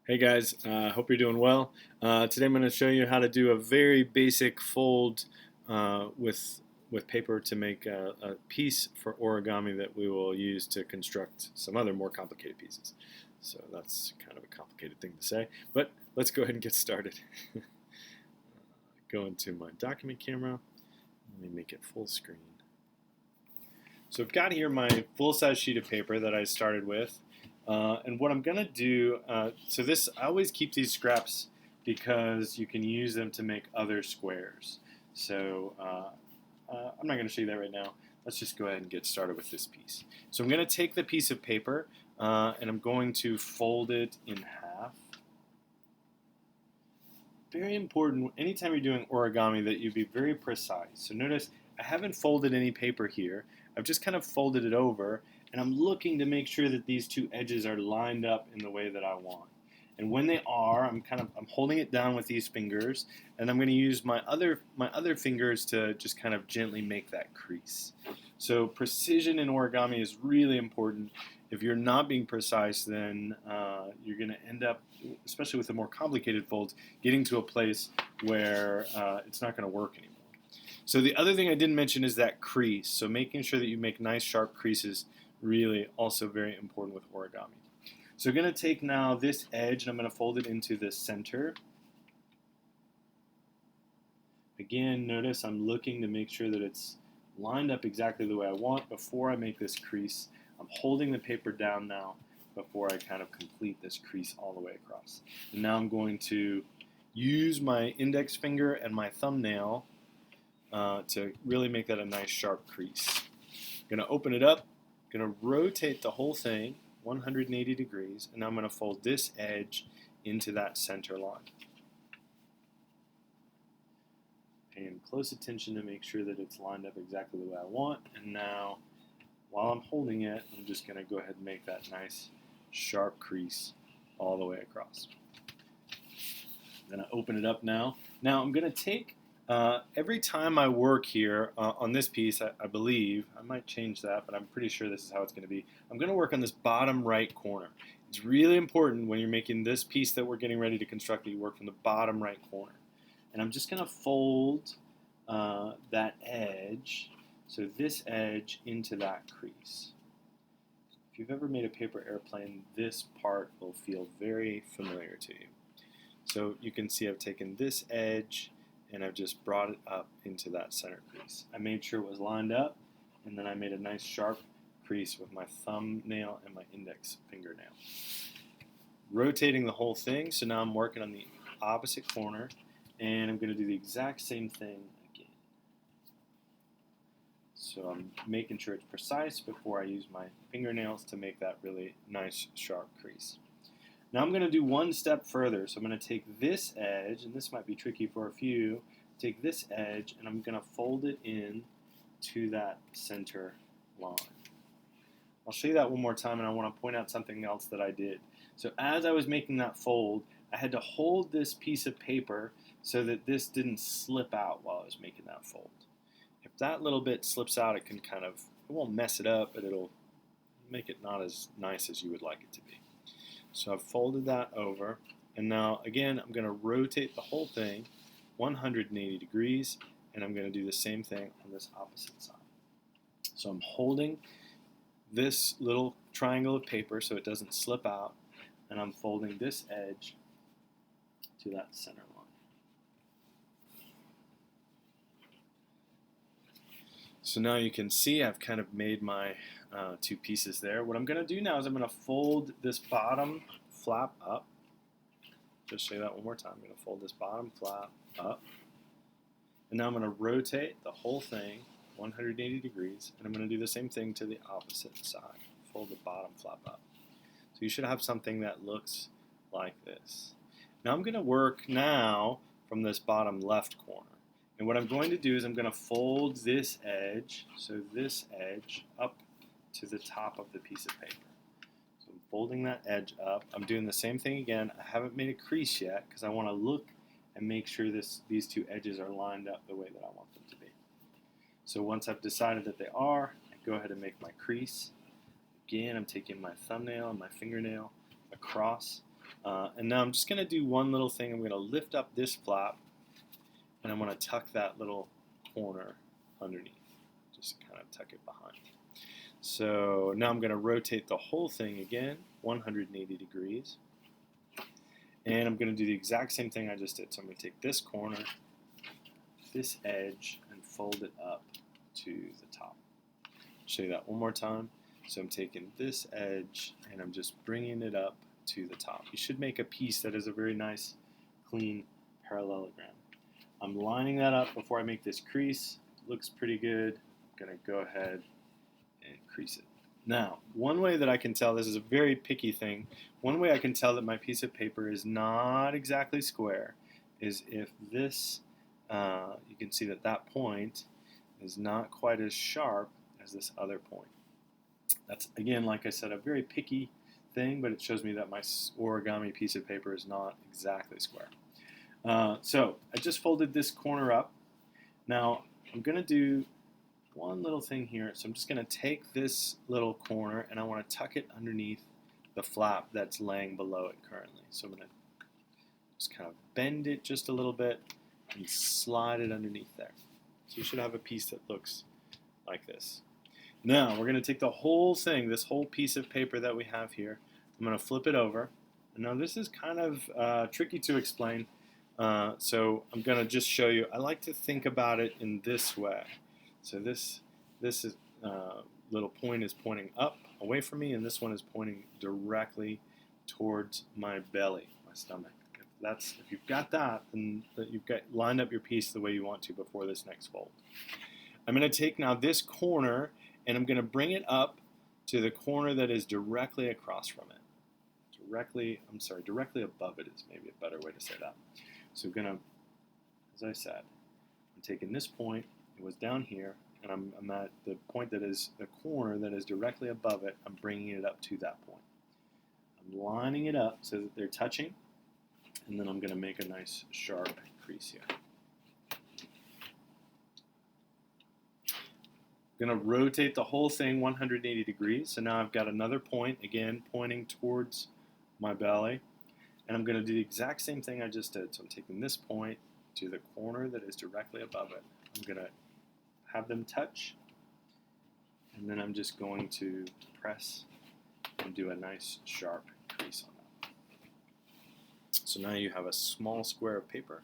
Hey guys, hope you're doing well. Today I'm going to show you how to do a very basic fold with paper to make a piece for origami that we will use to construct some other more complicated pieces. So that's kind of a complicated thing to say, but let's go ahead and get started. Go into my document camera. Let me make it full screen. So I've got here my full-size sheet of paper that I started with. And what I'm going to do, so this, I always keep these scraps because you can use them to make other squares. So I'm not going to show you that right now. Let's just go ahead and get started with this piece. So I'm going to take the piece of paper and I'm going to fold it in half. Very important, anytime you're doing origami, that you be very precise. So notice I haven't folded any paper here. I've just kind of folded it over, and I'm looking to make sure that these two edges are lined up in the way that I want. And when they are, I'm holding it down with these fingers, and I'm going to use my other fingers to just kind of gently make that crease. So precision in origami is really important. If you're not being precise, then you're going to end up, especially with the more complicated folds, getting to a place where it's not going to work anymore. So the other thing I didn't mention is that crease. So making sure that you make nice sharp creases, really also very important with origami. So I'm going to take now this edge and I'm going to fold it into the center. Again, notice I'm looking to make sure that it's lined up exactly the way I want before I make this crease. I'm holding the paper down now before I kind of complete this crease all the way across. And now I'm going to use my index finger and my thumbnail to really make that a nice sharp crease. I'm going to open it up, going to rotate the whole thing 180 degrees, and now I'm going to fold this edge into that center line. Paying close attention to make sure that it's lined up exactly the way I want, and now while I'm holding it, I'm just going to go ahead and make that nice sharp crease all the way across. I'm going to open it up now. Now I'm going to take every time I work here on this piece, I believe, I might change that, but I'm pretty sure this is how it's going to be. I'm going to work on this bottom right corner. It's really important when you're making this piece that we're getting ready to construct that you work from the bottom right corner. And I'm just going to fold that edge, so this edge into that crease. If you've ever made a paper airplane, this part will feel very familiar to you. So you can see I've taken this edge and I've just brought it up into that center crease. I made sure it was lined up, and then I made a nice sharp crease with my thumbnail and my index fingernail. Rotating the whole thing, so now I'm working on the opposite corner, and I'm going to do the exact same thing again. So I'm making sure it's precise before I use my fingernails to make that really nice sharp crease. Now I'm going to do one step further. So I'm going to take this edge, and this might be tricky for a few, take this edge and I'm going to fold it in to that center line. I'll show you that one more time, and I want to point out something else that I did. So as I was making that fold, I had to hold this piece of paper so that this didn't slip out while I was making that fold. If that little bit slips out, it won't mess it up, but it'll make it not as nice as you would like it to be. So I've folded that over, and now again I'm going to rotate the whole thing 180 degrees, and I'm going to do the same thing on this opposite side. So I'm holding this little triangle of paper so it doesn't slip out, and I'm folding this edge to that center line. So now you can see I've kind of made my two pieces there. What I'm going to do now is I'm going to fold this bottom flap up. Just show you that one more time. I'm going to fold this bottom flap up. And now I'm going to rotate the whole thing 180 degrees. And I'm going to do the same thing to the opposite side. Fold the bottom flap up. So you should have something that looks like this. Now I'm going to work now from this bottom left corner. And what I'm going to do is I'm going to fold this edge, so this edge, up to the top of the piece of paper. So I'm folding that edge up. I'm doing the same thing again. I haven't made a crease yet because I want to look and make sure these two edges are lined up the way that I want them to be. So once I've decided that they are, I go ahead and make my crease. Again, I'm taking my thumbnail and my fingernail across, And now I'm just going to do one little thing. I'm going to lift up this flap, and I'm going to tuck that little corner underneath. Just kind of tuck it behind. So now I'm going to rotate the whole thing again, 180 degrees. And I'm going to do the exact same thing I just did. So I'm going to take this corner, this edge, and fold it up to the top. I'll show you that one more time. So I'm taking this edge and I'm just bringing it up to the top. You should make a piece that is a very nice, clean parallelogram. I'm lining that up before I make this crease. It looks pretty good. I'm going to go ahead and crease it. Now, one way that I can tell, this is a very picky thing, one way I can tell that my piece of paper is not exactly square is if this, you can see that that point is not quite as sharp as this other point. That's, again, like I said, a very picky thing, but it shows me that my origami piece of paper is not exactly square. So I just folded this corner up. Now I'm going to do one little thing here. So I'm just going to take this little corner and I want to tuck it underneath the flap that's laying below it currently. So I'm going to just kind of bend it just a little bit and slide it underneath there. So you should have a piece that looks like this. Now we're going to take the whole thing, this whole piece of paper that we have here, I'm going to flip it over. And now this is kind of tricky to explain, so I'm going to just show you. I like to think about it in this way. So this is, little point is pointing up away from me, and this one is pointing directly towards my belly, my stomach. If you've got that, then you've got lined up your piece the way you want to before this next fold. I'm going to take now this corner and I'm going to bring it up to the corner that is directly across from it. Directly above it is maybe a better way to say that. So we're going to, as I said, I'm taking this point, it was down here, and I'm at the point that is the corner that is directly above it. I'm bringing it up to that point. I'm lining it up so that they're touching, and then I'm going to make a nice sharp crease here. I'm going to rotate the whole thing 180 degrees. So now I've got another point, again, pointing towards my belly. And I'm going to do the exact same thing I just did. So I'm taking this point to the corner that is directly above it. I'm going to have them touch. And then I'm just going to press and do a nice sharp crease on that. So now you have a small square of paper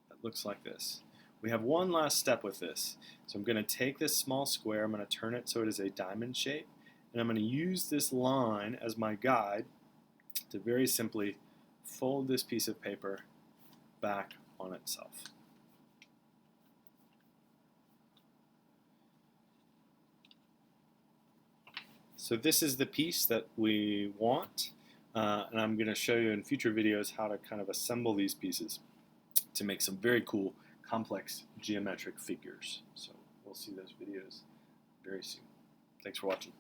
that looks like this. We have one last step with this. So I'm going to take this small square, I'm going to turn it so it is a diamond shape, and I'm going to use this line as my guide to very simply fold this piece of paper back on itself. So this is the piece that we want, and I'm going to show you in future videos how to kind of assemble these pieces to make some very cool complex geometric figures. So we'll see those videos very soon. Thanks for watching.